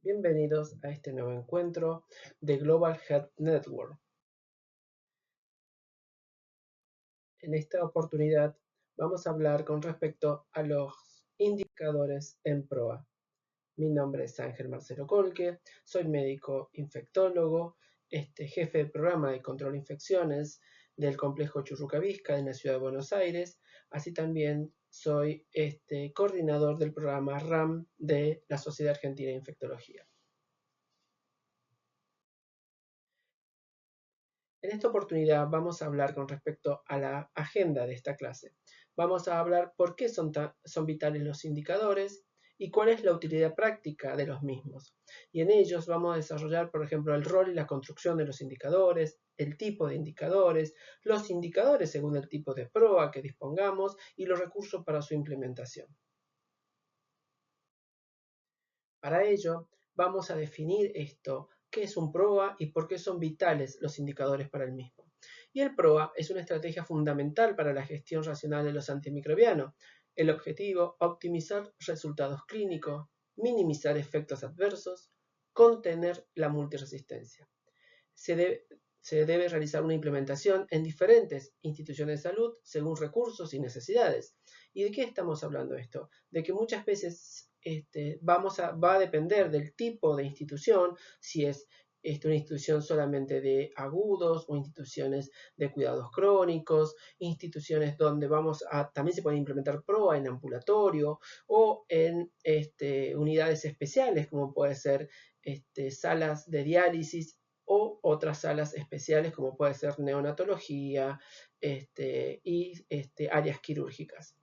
Bienvenidos a este nuevo encuentro de Global Health Network. En esta oportunidad vamos a hablar con respecto a los indicadores en PROA. Mi nombre es Ángel Marcelo Colque, soy médico infectólogo, jefe de programa de control de infecciones del complejo Churruca-Visca en la ciudad de Buenos Aires, así también soy coordinador del programa RAM de la Sociedad Argentina de Infectología. En esta oportunidad vamos a hablar con respecto a la agenda de esta clase. Vamos a hablar por qué son vitales los indicadores y cuál es la utilidad práctica de los mismos. Y en ellos vamos a desarrollar, por ejemplo, el rol y la construcción de los indicadores, el tipo de indicadores, los indicadores según el tipo de PROA que dispongamos y los recursos para su implementación. Para ello, vamos a definir esto, qué es un PROA y por qué son vitales los indicadores para el mismo. Y el PROA es una estrategia fundamental para la gestión racional de los antimicrobianos. El objetivo, optimizar resultados clínicos, minimizar efectos adversos, contener la multiresistencia. Se debe realizar una implementación en diferentes instituciones de salud según recursos y necesidades. ¿Y de qué estamos hablando esto? De que muchas veces va a depender del tipo de institución, si es una institución solamente de agudos o instituciones de cuidados crónicos, instituciones donde también se puede implementar PROA en ambulatorio o en unidades especiales como puede ser salas de diálisis o otras salas especiales como puede ser neonatología y áreas quirúrgicas.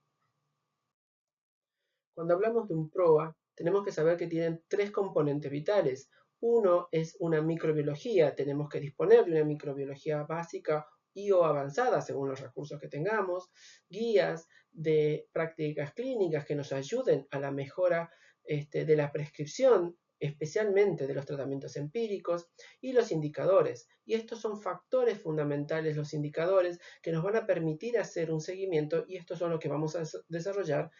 Cuando hablamos de un PROA, tenemos que saber que tienen tres componentes vitales. Uno es una microbiología, tenemos que disponer de una microbiología básica y o avanzada según los recursos que tengamos, guías de prácticas clínicas que nos ayuden a la mejora de la prescripción, especialmente de los tratamientos empíricos, y los indicadores. Y estos son factores fundamentales, los indicadores, que nos van a permitir hacer un seguimiento, y estos son los que vamos a desarrollar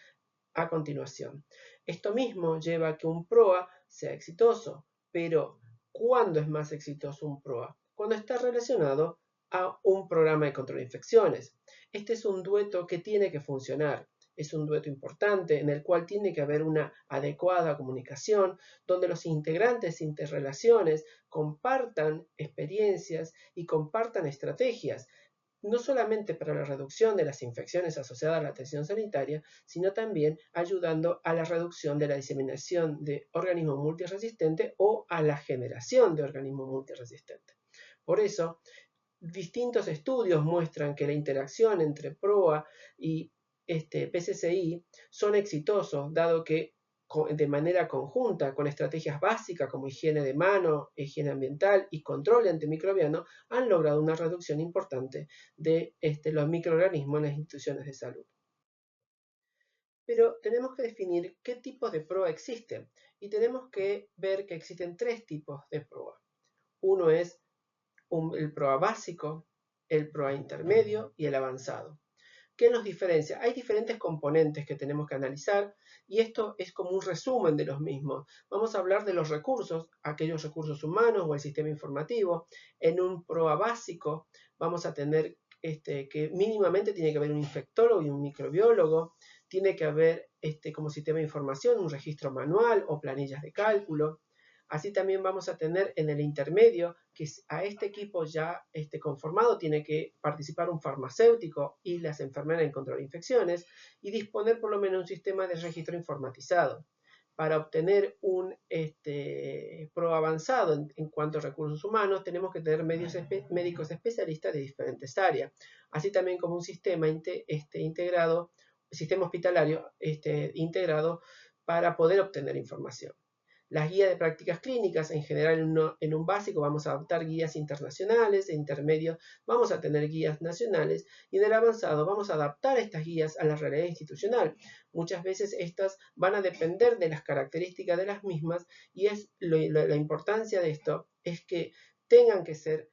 a continuación. Esto mismo lleva a que un PROA sea exitoso, pero ¿cuándo es más exitoso un PROA? Cuando está relacionado a un programa de control de infecciones. Este es un dueto que tiene que funcionar. Es un dueto importante en el cual tiene que haber una adecuada comunicación, donde los integrantes interrelaciones compartan experiencias y compartan estrategias, no solamente para la reducción de las infecciones asociadas a la atención sanitaria, sino también ayudando a la reducción de la diseminación de organismos multiresistentes o a la generación de organismos multiresistentes. Por eso, distintos estudios muestran que la interacción entre PROA y PCCI son exitosos, dado que de manera conjunta, con estrategias básicas como higiene de mano, higiene ambiental y control antimicrobiano, han logrado una reducción importante de los microorganismos en las instituciones de salud. Pero tenemos que definir qué tipos de PROA existen y tenemos que ver que existen tres tipos de PROA. Uno es el PROA básico, el PROA intermedio y el avanzado. ¿Qué nos diferencia? Hay diferentes componentes que tenemos que analizar y esto es como un resumen de los mismos. Vamos a hablar de los recursos, aquellos recursos humanos o el sistema informativo. En un PROA básico vamos a tener que mínimamente tiene que haber un infectólogo y un microbiólogo. Tiene que haber como sistema de información un registro manual o planillas de cálculo. Así también vamos a tener en el intermedio que a este equipo ya conformado tiene que participar un farmacéutico y las enfermeras en control de infecciones y disponer por lo menos un sistema de registro informatizado. Para obtener un PRO avanzado en cuanto a recursos humanos, tenemos que tener médicos especialistas de diferentes áreas, así también como un sistema integrado, sistema hospitalario integrado para poder obtener información. Las guías de prácticas clínicas, en general en un básico vamos a adoptar guías internacionales, en intermedio vamos a tener guías nacionales y en el avanzado vamos a adaptar estas guías a la realidad institucional. Muchas veces estas van a depender de las características de las mismas y la importancia de esto es que tengan que ser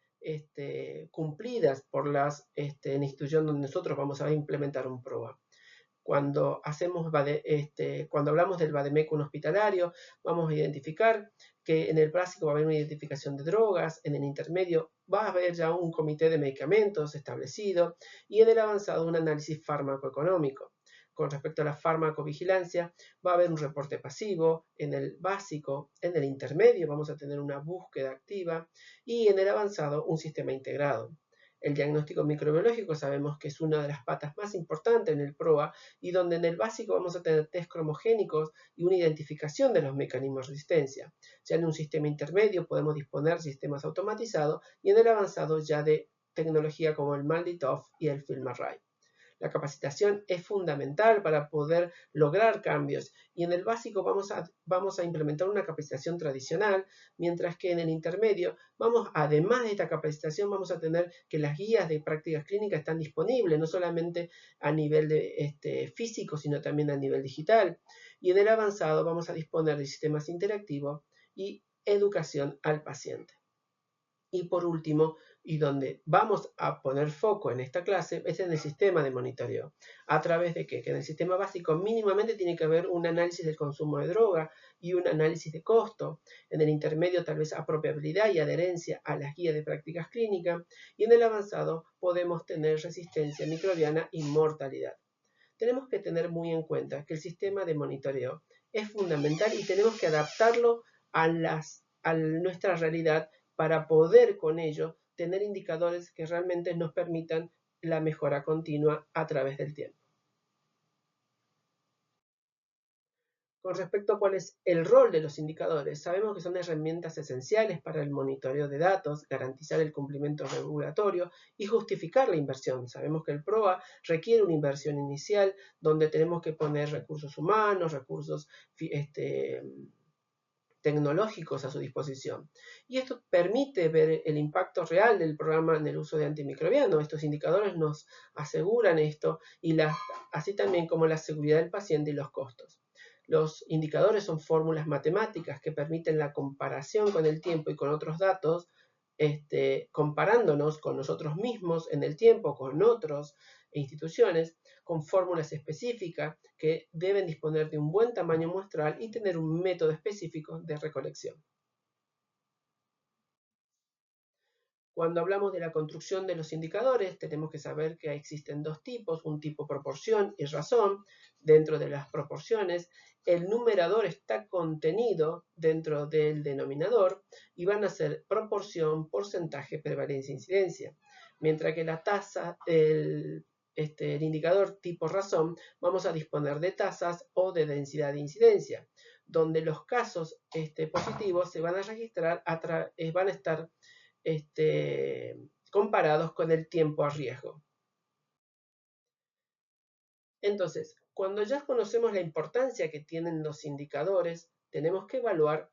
cumplidas por las instituciones donde nosotros vamos a implementar un PROA. Cuando cuando hablamos del vademecum hospitalario, vamos a identificar que en el básico va a haber una identificación de drogas, en el intermedio va a haber ya un comité de medicamentos establecido y en el avanzado un análisis farmacoeconómico. Con respecto a la farmacovigilancia, va a haber un reporte pasivo, en el básico, en el intermedio vamos a tener una búsqueda activa y en el avanzado un sistema integrado. El diagnóstico microbiológico sabemos que es una de las patas más importantes en el PROA y donde en el básico vamos a tener test cromogénicos y una identificación de los mecanismos de resistencia. Ya en un sistema intermedio podemos disponer de sistemas automatizados y en el avanzado ya de tecnología como el MALDI-TOF y el FilmArray. La capacitación es fundamental para poder lograr cambios y en el básico vamos a implementar una capacitación tradicional, mientras que en el intermedio además de esta capacitación, vamos a tener que las guías de prácticas clínicas están disponibles, no solamente a nivel físico, sino también a nivel digital. Y en el avanzado vamos a disponer de sistemas interactivos y educación al paciente. Y por último, y donde vamos a poner foco en esta clase, es en el sistema de monitoreo. ¿A través de qué? Que en el sistema básico mínimamente tiene que haber un análisis del consumo de droga y un análisis de costo. En el intermedio tal vez apropiabilidad y adherencia a las guías de prácticas clínicas. Y en el avanzado podemos tener resistencia microbiana y mortalidad. Tenemos que tener muy en cuenta que el sistema de monitoreo es fundamental y tenemos que adaptarlo a nuestra realidad para poder con ello tener indicadores que realmente nos permitan la mejora continua a través del tiempo. Con respecto a cuál es el rol de los indicadores, sabemos que son herramientas esenciales para el monitoreo de datos, garantizar el cumplimiento regulatorio y justificar la inversión. Sabemos que el PROA requiere una inversión inicial donde tenemos que poner recursos humanos, recursos tecnológicos a su disposición. Y esto permite ver el impacto real del programa en el uso de antimicrobianos. Estos indicadores nos aseguran esto y así también como la seguridad del paciente y los costos. Los indicadores son fórmulas matemáticas que permiten la comparación con el tiempo y con otros datos, comparándonos con nosotros mismos en el tiempo, con otras instituciones, con fórmulas específicas que deben disponer de un buen tamaño muestral y tener un método específico de recolección. Cuando hablamos de la construcción de los indicadores, tenemos que saber que existen dos tipos, un tipo proporción y razón. Dentro de las proporciones, el numerador está contenido dentro del denominador y van a ser proporción, porcentaje, prevalencia e incidencia. Mientras que la tasa, el indicador tipo razón, vamos a disponer de tasas o de densidad de incidencia, donde los casos positivos se van a registrar, van a estar comparados con el tiempo a riesgo. Entonces, cuando ya conocemos la importancia que tienen los indicadores, tenemos que evaluar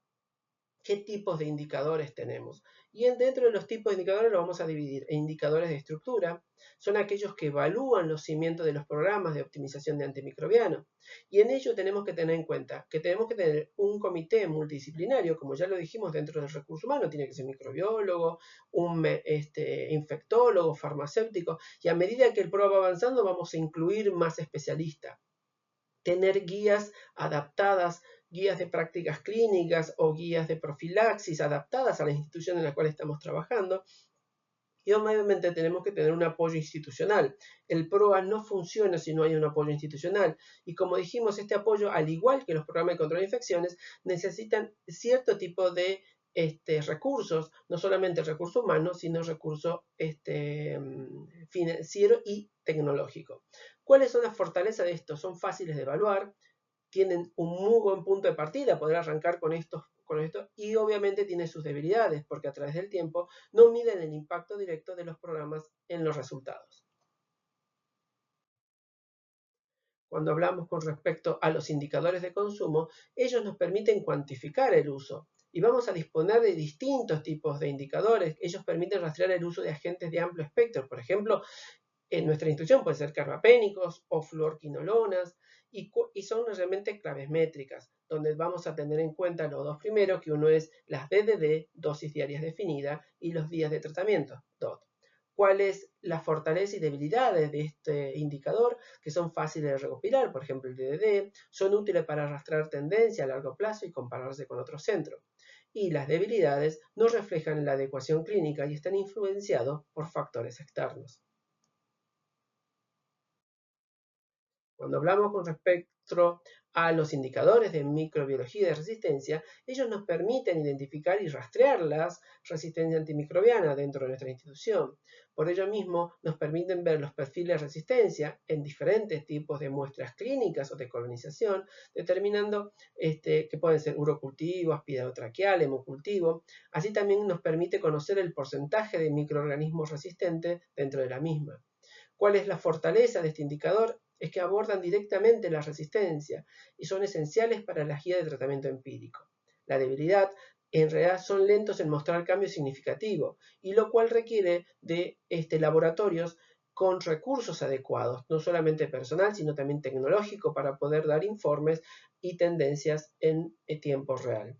qué tipos de indicadores tenemos. Y dentro de los tipos de indicadores lo vamos a dividir en indicadores de estructura, son aquellos que evalúan los cimientos de los programas de optimización de antimicrobianos. Y en ello tenemos que tener en cuenta que tenemos que tener un comité multidisciplinario, como ya lo dijimos dentro del recurso humano, tiene que ser microbiólogo, un infectólogo, farmacéutico, y a medida que el programa va avanzando vamos a incluir más especialistas. Tener guías adaptadas, guías de prácticas clínicas o guías de profilaxis adaptadas a la institución en la cual estamos trabajando. Y obviamente tenemos que tener un apoyo institucional. El PROA no funciona si no hay un apoyo institucional. Y como dijimos, este apoyo, al igual que los programas de control de infecciones, necesitan cierto tipo de recursos, no solamente recurso humano, sino recurso financiero y tecnológico. ¿Cuáles son las fortalezas de esto? Son fáciles de evaluar, tienen un muy buen punto de partida, poder arrancar con esto, y obviamente tiene sus debilidades, porque a través del tiempo no miden el impacto directo de los programas en los resultados. Cuando hablamos con respecto a los indicadores de consumo, ellos nos permiten cuantificar el uso y vamos a disponer de distintos tipos de indicadores. Ellos permiten rastrear el uso de agentes de amplio espectro. Por ejemplo, en nuestra institución pueden ser carbapénicos o fluorquinolonas y son realmente claves métricas, donde vamos a tener en cuenta los dos primeros, que uno es las DDD, dosis diarias definidas, y los días de tratamiento, DOT. cuál es la fortaleza y debilidades de este indicador, que son fáciles de recopilar, por ejemplo el DDD, son útiles para arrastrar tendencia a largo plazo y compararse con otros centros. Y las debilidades no reflejan la adecuación clínica y están influenciados por factores externos. Cuando hablamos con respecto a los indicadores de microbiología de resistencia, ellos nos permiten identificar y rastrear las resistencias antimicrobianas dentro de nuestra institución. Por ello mismo, nos permiten ver los perfiles de resistencia en diferentes tipos de muestras clínicas o de colonización, determinando que pueden ser urocultivo, aspidotraqueal, hemocultivo. Así también nos permite conocer el porcentaje de microorganismos resistentes dentro de la misma. ¿Cuál es la fortaleza de este indicador? Es que abordan directamente la resistencia y son esenciales para la guía de tratamiento empírico. La debilidad, en realidad, son lentos en mostrar cambios significativos, y lo cual requiere de laboratorios con recursos adecuados, no solamente personal, sino también tecnológico, para poder dar informes y tendencias en tiempo real.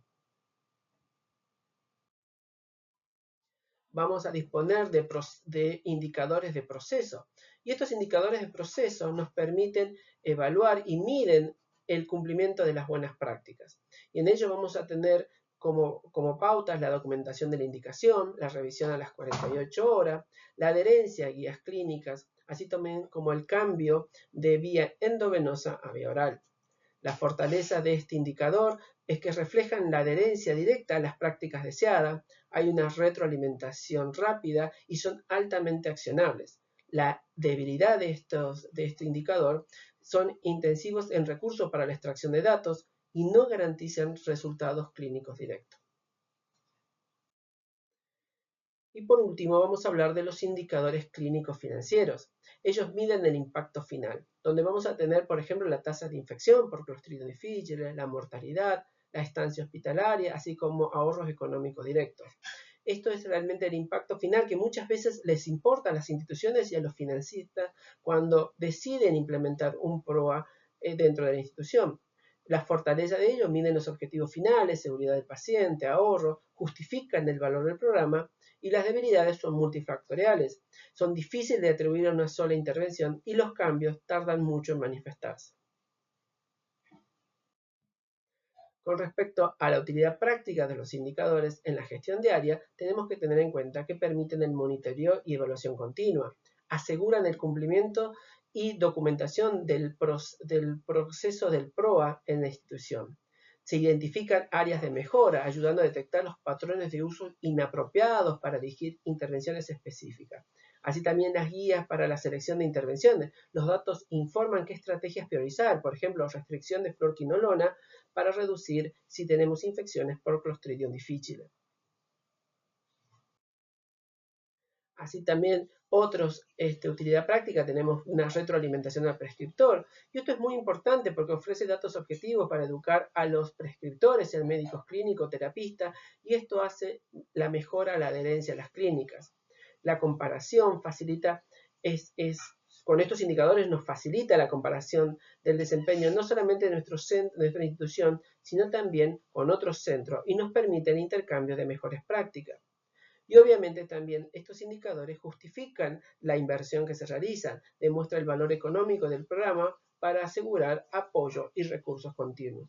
Vamos a disponer de indicadores de proceso. Y estos indicadores de proceso nos permiten evaluar y miden el cumplimiento de las buenas prácticas. Y en ello vamos a tener como pautas la documentación de la indicación, la revisión a las 48 horas, la adherencia a guías clínicas, así también como el cambio de vía endovenosa a vía oral. La fortaleza de este indicador es que reflejan la adherencia directa a las prácticas deseadas, hay una retroalimentación rápida y son altamente accionables. La debilidad de este indicador son intensivos en recursos para la extracción de datos y no garantizan resultados clínicos directos. Y por último, vamos a hablar de los indicadores clínicos financieros. Ellos miden el impacto final, donde vamos a tener, por ejemplo, la tasa de infección por Clostridium difficile, la mortalidad, la estancia hospitalaria, así como ahorros económicos directos. Esto es realmente el impacto final que muchas veces les importa a las instituciones y a los financistas cuando deciden implementar un PROA dentro de la institución. La fortaleza de ellos miden los objetivos finales, seguridad del paciente, ahorro, justifican el valor del programa, y las debilidades son multifactoriales. Son difíciles de atribuir a una sola intervención y los cambios tardan mucho en manifestarse. Con respecto a la utilidad práctica de los indicadores en la gestión diaria, tenemos que tener en cuenta que permiten el monitoreo y evaluación continua, aseguran el cumplimiento y documentación del proceso del PROA en la institución. Se identifican áreas de mejora, ayudando a detectar los patrones de uso inapropiados para dirigir intervenciones específicas. Así también las guías para la selección de intervenciones. Los datos informan qué estrategias priorizar, por ejemplo, restricción de fluorquinolona para reducir si tenemos infecciones por Clostridium difficile. Así también otros utilidad práctica, tenemos una retroalimentación al prescriptor. Y esto es muy importante porque ofrece datos objetivos para educar a los prescriptores, sean médicos clínicos, terapistas, y esto hace la mejora a la adherencia a las clínicas. La comparación facilita, con estos indicadores nos facilita la comparación del desempeño no solamente de nuestra institución, sino también con otros centros y nos permite el intercambio de mejores prácticas. Y obviamente también estos indicadores justifican la inversión que se realiza, demuestra el valor económico del programa para asegurar apoyo y recursos continuos.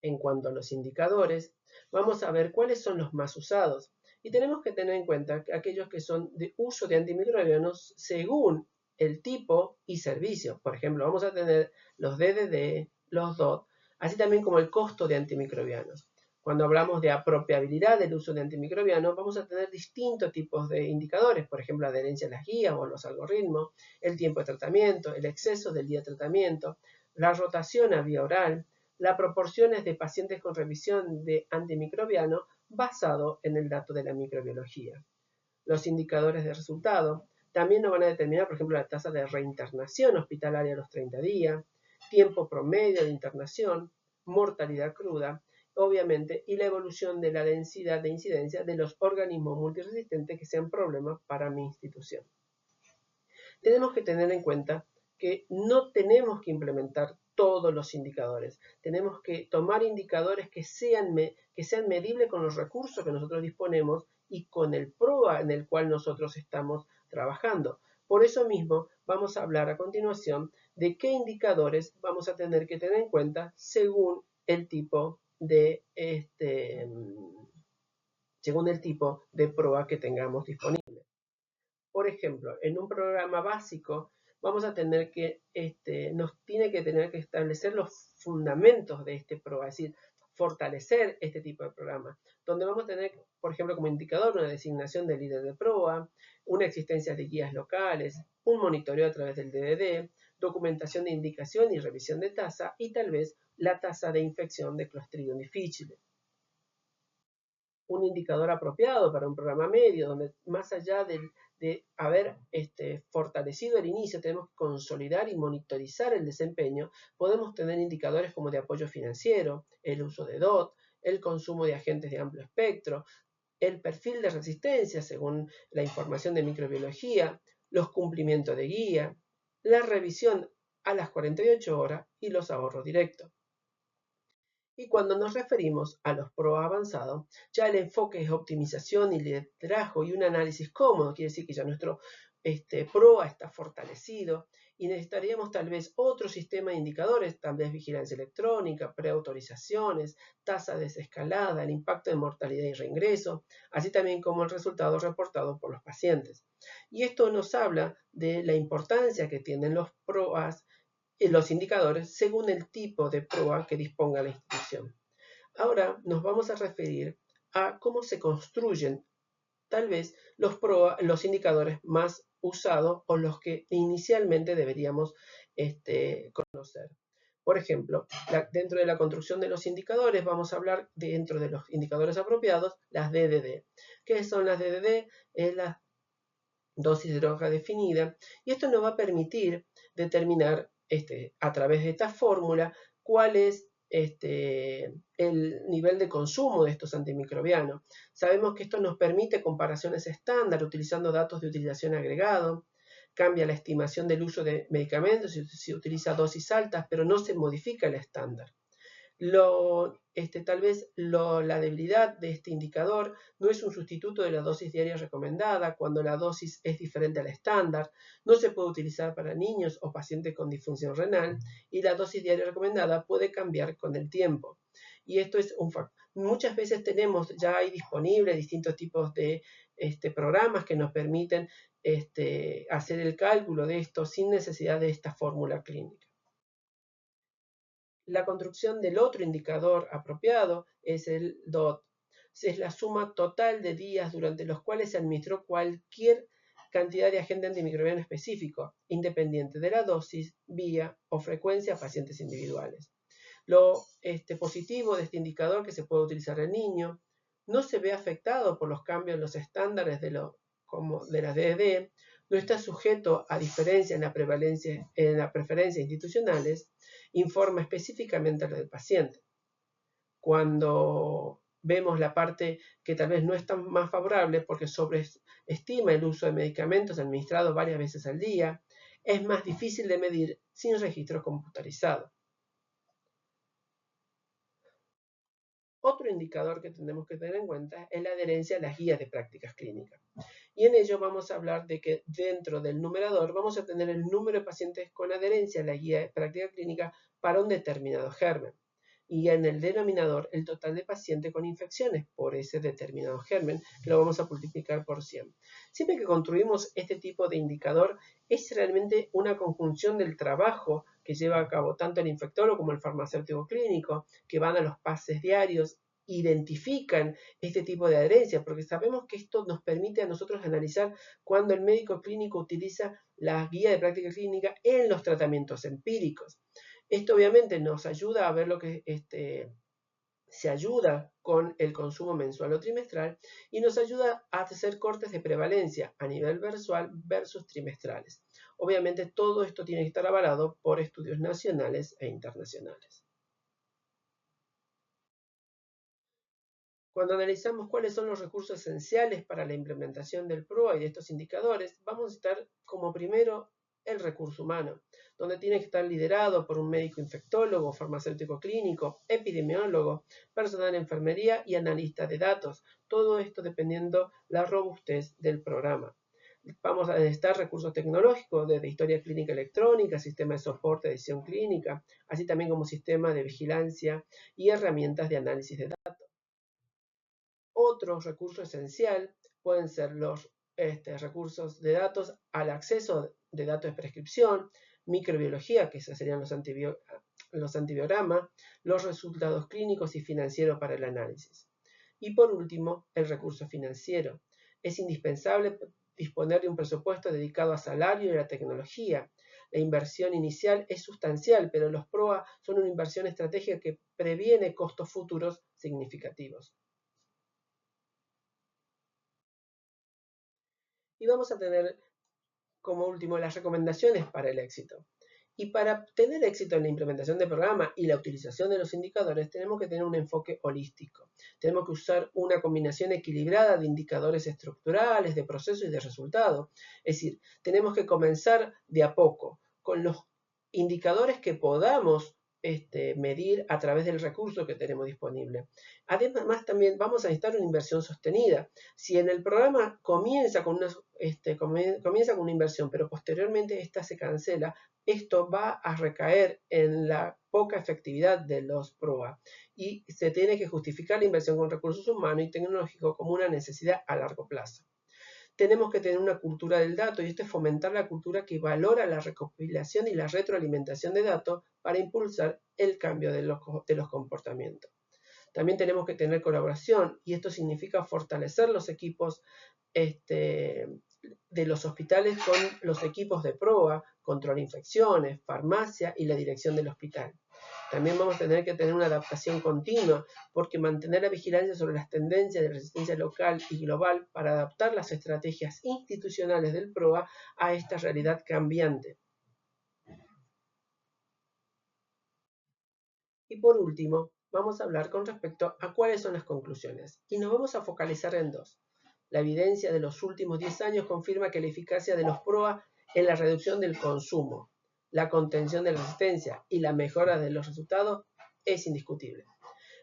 En cuanto a los indicadores, vamos a ver cuáles son los más usados. Y tenemos que tener en cuenta que aquellos que son de uso de antimicrobianos según el tipo y servicio. Por ejemplo, vamos a tener los DDD, los DOT, así también como el costo de antimicrobianos. Cuando hablamos de apropiabilidad del uso de antimicrobianos, vamos a tener distintos tipos de indicadores, por ejemplo, la adherencia a las guías o los algoritmos, el tiempo de tratamiento, el exceso del día de tratamiento, la rotación a vía oral, la proporción es de pacientes con revisión de antimicrobiano basado en el dato de la microbiología. Los indicadores de resultado también nos van a determinar, por ejemplo, la tasa de reinternación hospitalaria a los 30 días, tiempo promedio de internación, mortalidad cruda, obviamente, y la evolución de la densidad de incidencia de los organismos multiresistentes que sean problemas para mi institución. Tenemos que tener en cuenta que no tenemos que implementar todos los indicadores. Tenemos que tomar indicadores que sean medibles con los recursos que nosotros disponemos y con el PROA en el cual nosotros estamos trabajando. Por eso mismo vamos a hablar a continuación de qué indicadores vamos a tener que tener en cuenta según el tipo de PROA que tengamos disponible. Por ejemplo, en un programa básico vamos a tener que, nos tiene que tener que establecer los fundamentos de este PROA, es decir, fortalecer este tipo de programa, donde vamos a tener, por ejemplo, como indicador una designación del líder de PROA, una existencia de guías locales, un monitoreo a través del DDD, documentación de indicación y revisión de tasa y tal vez la tasa de infección de Clostridium difficile. Un indicador apropiado para un programa medio, donde más allá de haber fortalecido el inicio, tenemos que consolidar y monitorizar el desempeño, podemos tener indicadores como de apoyo financiero, el uso de DOT, el consumo de agentes de amplio espectro, el perfil de resistencia según la información de microbiología, los cumplimientos de guía, la revisión a las 48 horas y los ahorros directos. Y cuando nos referimos a los PROA avanzados, ya el enfoque es optimización y liderazgo y un análisis cómodo, quiere decir que ya nuestro PROA está fortalecido y necesitaríamos tal vez otro sistema de indicadores, tal vez vigilancia electrónica, preautorizaciones, tasa desescalada, el impacto de mortalidad y reingreso, así también como el resultado reportado por los pacientes. Y esto nos habla de la importancia que tienen los PROAs los indicadores según el tipo de PROA que disponga la institución. Ahora nos vamos a referir a cómo se construyen tal vez los indicadores más usados o los que inicialmente deberíamos conocer. Por ejemplo, dentro de la construcción de los indicadores vamos a hablar dentro de los indicadores apropiados, las DDD. ¿Qué son las DDD? Es la dosis de droga definida y esto nos va a permitir determinar a través de esta fórmula cuál es el nivel de consumo de estos antimicrobianos. Sabemos que esto nos permite comparaciones estándar utilizando datos de utilización agregado, cambia la estimación del uso de medicamentos si se utiliza dosis altas, pero no se modifica el estándar. Tal vez la debilidad de este indicador no es un sustituto de la dosis diaria recomendada cuando la dosis es diferente al estándar, no se puede utilizar para niños o pacientes con disfunción renal y la dosis diaria recomendada puede cambiar con el tiempo. Y esto es un factor. Muchas veces ya hay disponibles distintos tipos de programas que nos permiten hacer el cálculo de esto sin necesidad de esta fórmula clínica. La construcción del otro indicador apropiado es el DOT. Es la suma total de días durante los cuales se administró cualquier cantidad de agente antimicrobiano específico, independiente de la dosis, vía o frecuencia a pacientes individuales. Lo positivo de este indicador que se puede utilizar en niños no se ve afectado por los cambios en los estándares de las DDD, no está sujeto a diferencia en la preferencia institucionales, informa específicamente a lo del paciente. Cuando vemos la parte que tal vez no es tan más favorable porque sobreestima el uso de medicamentos administrados varias veces al día, es más difícil de medir sin registro computarizado. Otro indicador que tenemos que tener en cuenta es la adherencia a las guías de prácticas clínicas. Y en ello vamos a hablar de que dentro del numerador vamos a tener el número de pacientes con adherencia a la guía de práctica clínica para un determinado germen. Y en el denominador el total de pacientes con infecciones por ese determinado germen, que lo vamos a multiplicar por 100. Siempre que construimos este tipo de indicador, es realmente una conjunción del trabajo que lleva a cabo tanto el infectólogo como el farmacéutico clínico, que van a los pases diarios, identifican este tipo de adherencia, porque sabemos que esto nos permite a nosotros analizar cuando el médico clínico utiliza la guía de práctica clínica en los tratamientos empíricos. Esto obviamente nos ayuda a ver lo que se ayuda con el consumo mensual o trimestral y nos ayuda a hacer cortes de prevalencia a nivel mensual versus trimestrales. Obviamente todo esto tiene que estar avalado por estudios nacionales e internacionales. Cuando analizamos cuáles son los recursos esenciales para la implementación del PROA y de estos indicadores, vamos a estar como primero el recurso humano, donde tiene que estar liderado por un médico infectólogo, farmacéutico clínico, epidemiólogo, personal de enfermería y analista de datos. Todo esto dependiendo la robustez del programa. Vamos a necesitar recursos tecnológicos desde historia clínica electrónica, sistema de soporte de edición clínica, así también como sistema de vigilancia y herramientas de análisis de datos. Otro recurso esencial pueden ser los recursos de datos al acceso de datos de prescripción, microbiología, que esos serían los antibiogramas, los resultados clínicos y financieros para el análisis. Y por último, el recurso financiero. Es indispensable disponer de un presupuesto dedicado a salario y a la tecnología. La inversión inicial es sustancial, pero los PROA son una inversión estratégica que previene costos futuros significativos. Y vamos a tener como último las recomendaciones para el éxito. Y para tener éxito en la implementación del programa y la utilización de los indicadores, tenemos que tener un enfoque holístico. Tenemos que usar una combinación equilibrada de indicadores estructurales, de proceso y de resultado. Es decir, tenemos que comenzar de a poco con los indicadores que podamos medir a través del recurso que tenemos disponible. Además, también vamos a necesitar una inversión sostenida. Si en el programa comienza con una inversión, pero posteriormente esta se cancela, esto va a recaer en la poca efectividad de los PROA y se tiene que justificar la inversión con recursos humanos y tecnológicos como una necesidad a largo plazo. Tenemos que tener una cultura del dato y esto es fomentar la cultura que valora la recopilación y la retroalimentación de datos para impulsar el cambio de los comportamientos. También tenemos que tener colaboración y esto significa fortalecer los equipos de los hospitales con los equipos de PROA, control de infecciones, farmacia y la dirección del hospital. También vamos a tener que tener una adaptación continua porque mantener la vigilancia sobre las tendencias de resistencia local y global para adaptar las estrategias institucionales del PROA a esta realidad cambiante. Y por último, vamos a hablar con respecto a cuáles son las conclusiones. Y nos vamos a focalizar en dos. La evidencia de los últimos 10 años confirma que la eficacia de los PROA en la reducción del consumo, la contención de la resistencia y la mejora de los resultados es indiscutible.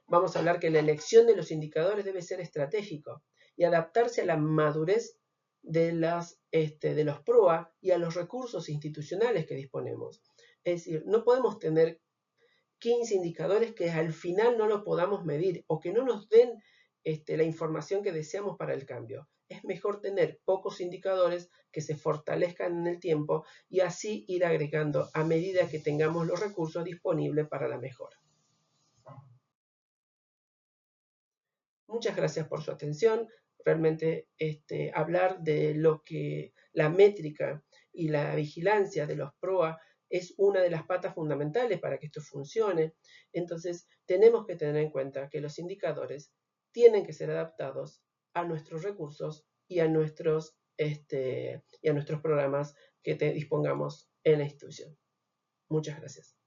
Vamos a hablar que la elección de los indicadores debe ser estratégico y adaptarse a la madurez de los PROA y a los recursos institucionales que disponemos. Es decir, no podemos tener 15 indicadores que al final no lo podamos medir o que no nos den la información que deseamos para el cambio. Es mejor tener pocos indicadores que se fortalezcan en el tiempo y así ir agregando a medida que tengamos los recursos disponibles para la mejora. Muchas gracias por su atención. Realmente hablar de lo que la métrica y la vigilancia de los PROA es una de las patas fundamentales para que esto funcione. Entonces, tenemos que tener en cuenta que los indicadores tienen que ser adaptados a nuestros recursos y a nuestros programas que dispongamos en la institución. Muchas gracias.